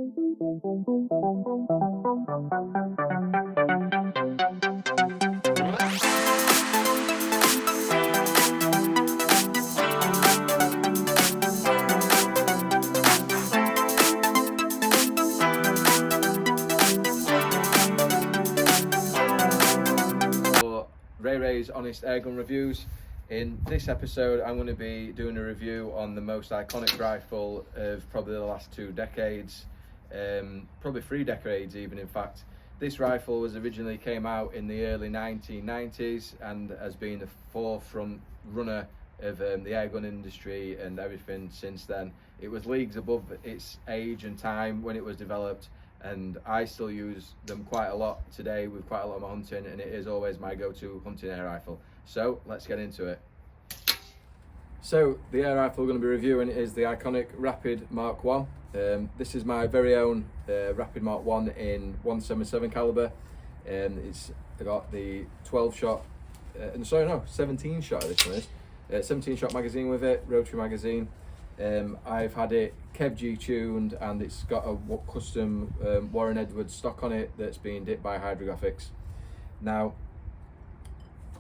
Ray's Honest Airgun Reviews. In this episode I'm going to be doing a review on the most iconic rifle of probably the last 2 decades, probably 3 decades even in fact. This rifle was originally came out in the early 1990s and has been the forefront runner of the airgun industry and everything since then. It was leagues above its age and time when it was developed, and I still use them quite a lot today with quite a lot of my hunting, and it is always my go-to hunting air rifle. So let's get into it. So the air rifle we're going to be reviewing is the iconic Rapid Mark 1. This is my very own Rapid Mark 1 in 177 caliber. It's got the 12 shot, 17 shot this one is. 17 shot magazine with it, rotary magazine. I've had it KevG tuned, and it's got a custom Warren Edwards stock on it that's been dipped by Hydrographics. Now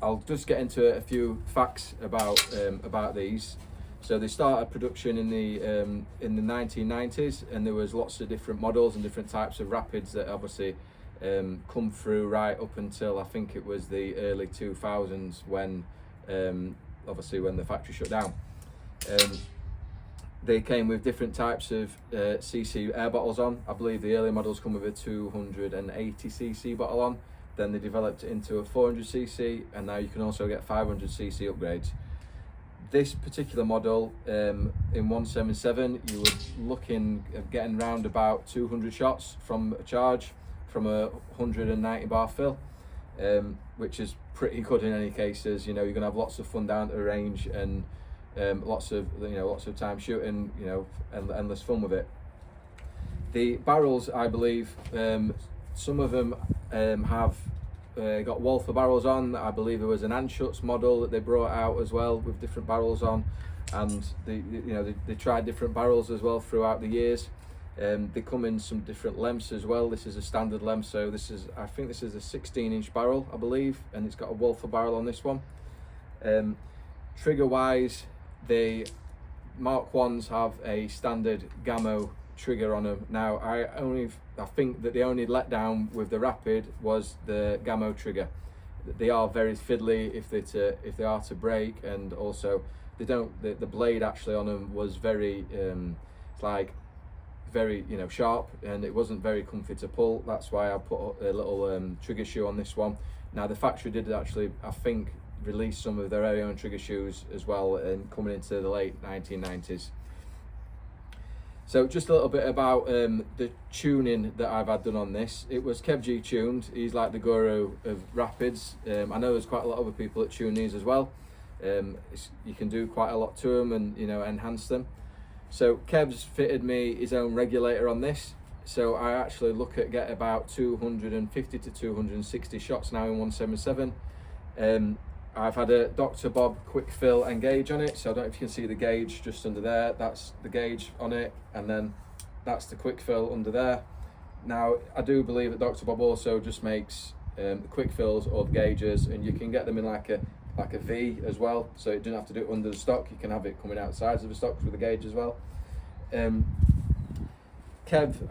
I'll just get into a few facts about these. So they started production in the 1990s, and there was lots of different models and different types of Rapids that obviously come through right up until I think it was the early 2000s when obviously when the factory shut down. They came with different types of cc air bottles on. I believe the early models come with a 280cc bottle on. Then they developed it into a 400cc, and now you can also get 500cc upgrades. This particular model in 177, you were looking at getting round about 200 shots from a charge from a 190 bar fill, which is pretty good in any cases. You know, you're gonna have lots of fun down at the range and lots of time shooting, you know, and endless fun with it. The barrels, I believe, some of them have got Walther barrels on. I believe there was an Anschutz model that they brought out as well with different barrels on, and they tried different barrels as well throughout the years. They come in some different lengths as well. This is a standard length, so I think this is a 16-inch barrel, I believe, and it's got a Walther barrel on this one. Trigger wise, the Mark 1s have a standard Gamo trigger on them. Now I think that the only letdown with the Rapid was the Gamo trigger. They are very fiddly if they are to break, and also the blade actually on them was very very sharp, and it wasn't very comfy to pull. That's why I put a little trigger shoe on this one. Now the factory did actually, I think, release some of their very own trigger shoes as well, and coming into the late 1990s. So just a little bit about the tuning that I've had done on this. It was KevG tuned. He's like the guru of Rapids. I know there's quite a lot of other people that tune these as well. You can do quite a lot to them and enhance them. So Kev's fitted me his own regulator on this. So I actually look at get about 250 to 260 shots now in 177. I've had a Dr. Bob quick fill engage on it, so I don't know if you can see the gauge just under there. That's the gauge on it, and then that's the quick fill under there. Now I do believe that Dr. Bob also just makes the quick fills or the gauges, and you can get them in like a V as well, so you don't have to do it under the stock. You can have it coming out sides of the stock with the gauge as well. Kev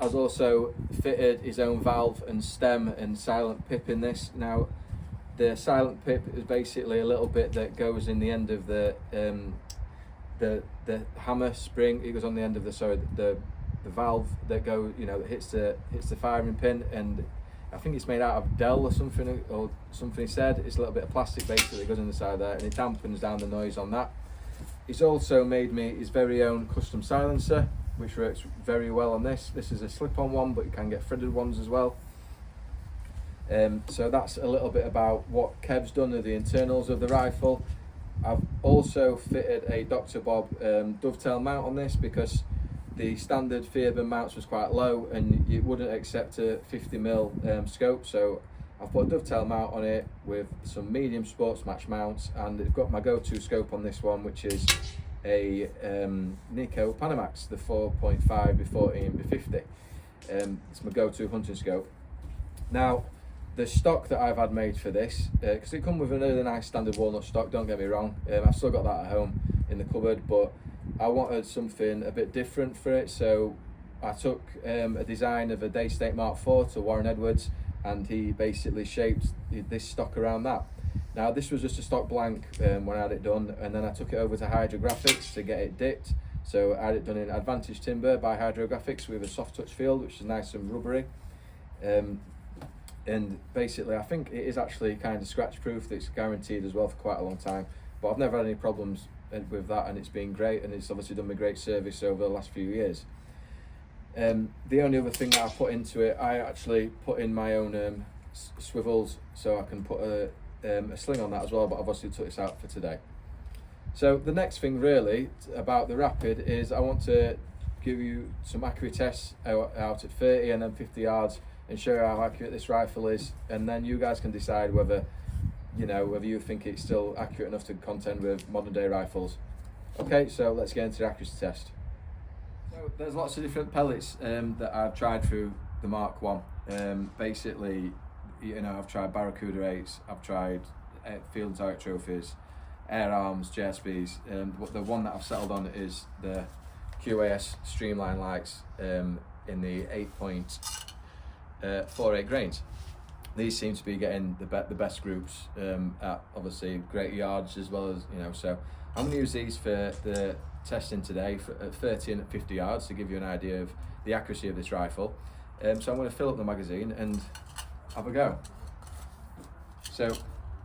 has also fitted his own valve and stem and silent pip in this. Now the silent pip is basically a little bit that goes in the end of the hammer spring. It goes on the end of the valve that goes, that hits the firing pin, and I think it's made out of Dell or something he said. It's a little bit of plastic basically that goes in the side there, and it dampens down the noise on that. He's also made me his very own custom silencer, which works very well on this. This is a slip-on one, but you can get threaded ones as well. So that's a little bit about what Kev's done with the internals of the rifle. I've also fitted a Dr. Bob dovetail mount on this because the standard Theoben mounts was quite low and it wouldn't accept a 50mm scope, so I've put a dovetail mount on it with some medium sports match mounts, and I've got my go-to scope on this one, which is a Nikko Panamax, the 4.5 by 14 by 50. It's my go-to hunting scope. Now, the stock that I've had made for this, because it comes with a really nice standard walnut stock, don't get me wrong, I've still got that at home in the cupboard, but I wanted something a bit different for it, so I took a design of a Daystate Mark IV to Warren Edwards, and he basically shaped this stock around that. Now, this was just a stock blank when I had it done, and then I took it over to Hydrographics to get it dipped. So I had it done in Advantage Timber by Hydrographics with a soft touch field, which is nice and rubbery. And basically, I think it is actually kind of scratch proof. It's guaranteed as well for quite a long time, but I've never had any problems with that, and it's been great, and it's obviously done me great service over the last few years. The only other thing that I put into it, I actually put in my own swivels, so I can put a sling on that as well, but I've obviously took this out for today. So the next thing really about the Rapid is I want to give you some accurate tests out at 30 and then 50 yards and show you how accurate this rifle is, and then you guys can decide whether you think it's still accurate enough to contend with modern day rifles. Okay, so let's get into the accuracy test. So there's lots of different pellets that I've tried through the Mark 1. Basically, I've tried Barracuda 8s, I've tried Field and Target Trophies, Air Arms, JSBs. The one that I've settled on is the QYS Streamline Lights in the 8.48 grains. These seem to be getting the best groups at obviously great yards as well as, so I'm going to use these for the testing today at 30 and at 50 yards to give you an idea of the accuracy of this rifle. So I'm going to fill up the magazine and have a go. So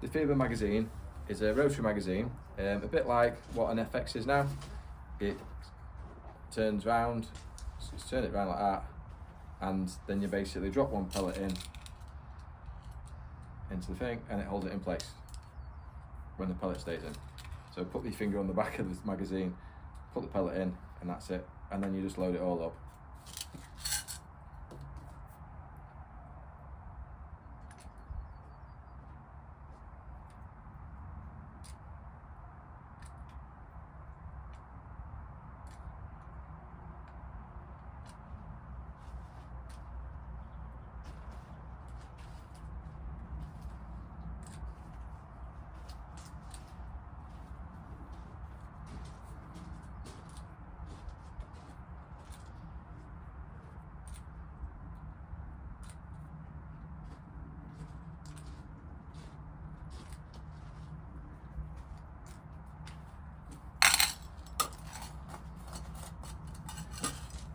the Theoben magazine is a rotary magazine, a bit like what an FX is now. It turns round, so you turn it round like that, and then you basically drop one pellet into the thing, and it holds it in place when the pellet stays in. So put your finger on the back of the magazine, put the pellet in, and that's it, and then you just load it all up.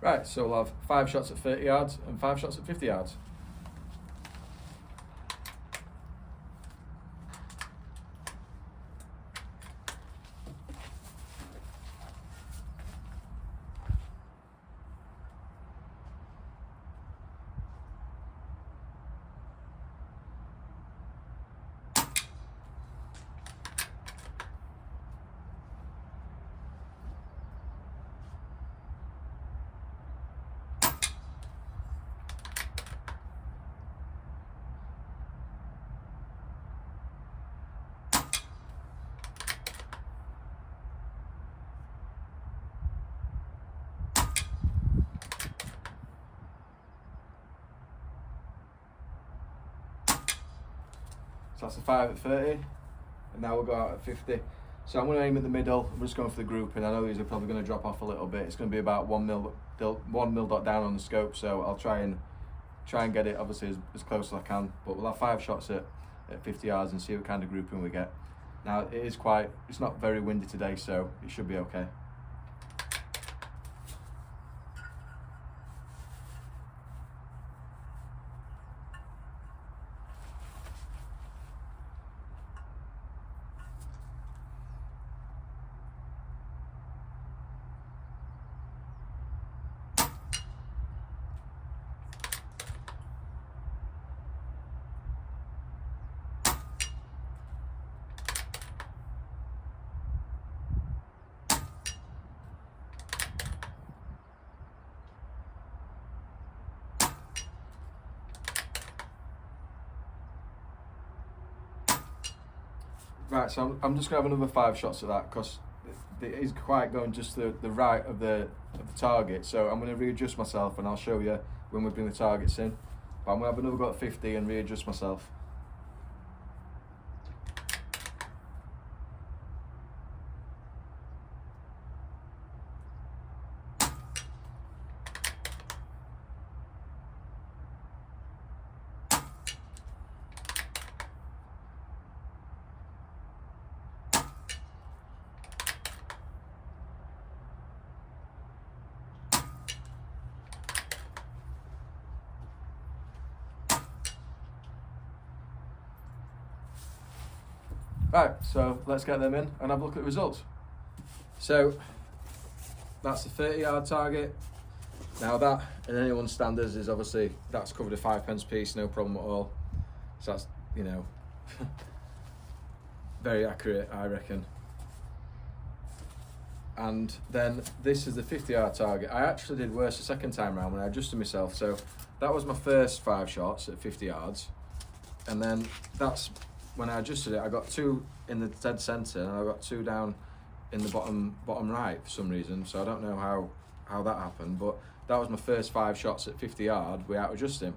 Right, so we'll have 5 shots at 30 yards and 5 shots at 50 yards. So that's a 5 at 30, and now we'll go out at 50. So I'm going to aim at the middle. I'm just going for the group, and I know these are probably going to drop off a little bit. It's going to be about 1 mil dot down on the scope, so I'll try and get it obviously as close as I can. But we'll have 5 shots at 50 yards and see what kind of grouping we get. Now it's not very windy today, so it should be okay. Right, so I'm just going to have another 5 shots at that because it is quite going just the right of the target. So I'm going to readjust myself and I'll show you when we bring the targets in. But I'm going to have another go at 50 and readjust myself. Right, so let's get them in and have a look at the results. So that's the 30-yard target. Now that, in anyone's standards, is obviously, that's covered a 5p piece, no problem at all. So that's, you know, very accurate, I reckon. And then this is the 50-yard target. I actually did worse the second time round when I adjusted myself. So that was my first 5 shots at 50 yards. And then that's, when I adjusted it, I got 2 in the dead centre and I got 2 down in the bottom right for some reason. So I don't know how that happened, but that was my first 5 shots at 50 yard without adjusting,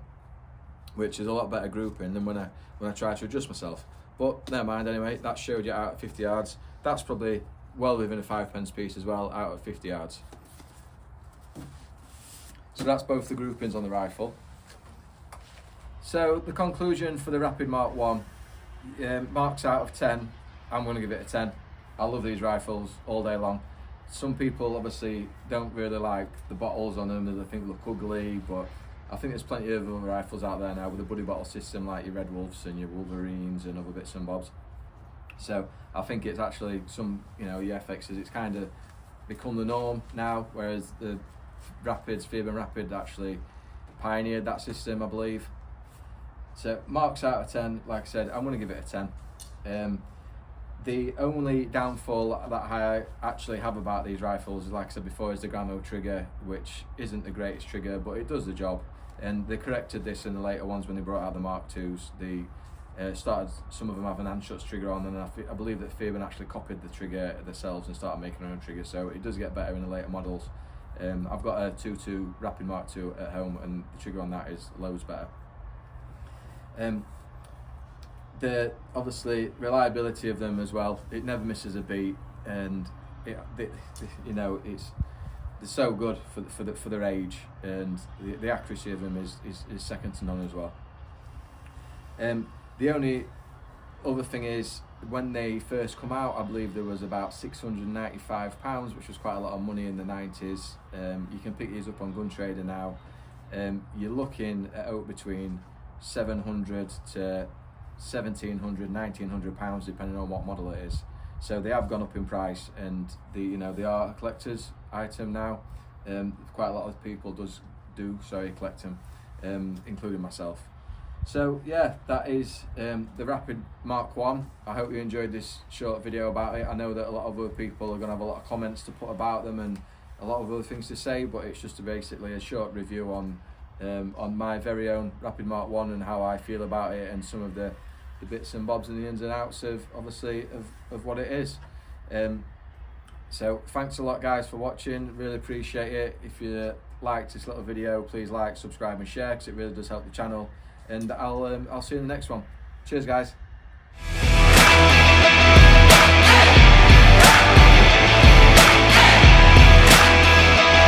which is a lot better grouping than when I tried to adjust myself. But never mind anyway, that showed you out at 50 yards. That's probably well within a 5p piece as well, out at 50 yards. So that's both the groupings on the rifle. So the conclusion for the Rapid Mark 1, marks out of 10, I'm going to give it a 10. I love these rifles all day long. Some people obviously don't really like the bottles on them, they think look ugly, but I think there's plenty of other rifles out there now with a buddy bottle system like your Red Wolves and your Wolverines and other bits and bobs. So I think it's actually some, you know, your FXs, it's kind of become the norm now, whereas the Rapids, Theoben Rapid actually pioneered that system, I believe. So marks out of 10, like I said, I'm going to give it a 10. The only downfall that I actually have about these rifles, like I said before, is the Gramo trigger, which isn't the greatest trigger, but it does the job. And they corrected this in the later ones when they brought out the Mark IIs. They started, some of them have an Anschuss trigger on, and I believe that Theoben actually copied the trigger themselves and started making their own trigger, so it does get better in the later models. I've got a 2.2 Rapid Mark II at home, and the trigger on that is loads better. The obviously reliability of them as well, it never misses a beat, and you know, they're so good for their age, and the accuracy of them is second to none as well. The only other thing is, when they first come out, I believe there was about £695, which was quite a lot of money in the 90s. You can pick these up on Gun Trader now. You're looking at between 700 to 1,700, 1,900 pounds, depending on what model it is. So they have gone up in price, and they are a collector's item now. Quite a lot of people collect them, including myself. So yeah, that is the Rapid Mark 1. I hope you enjoyed this short video about it. I know that a lot of other people are going to have a lot of comments to put about them and a lot of other things to say, but it's just basically a short review on my very own Rapid Mark 1 and how I feel about it, and some of the bits and bobs and the ins and outs of obviously of what it is. So thanks a lot guys for watching, really appreciate it. If you liked this little video, please like, subscribe and share, because it really does help the channel, and I'll see you in the next one. Cheers guys.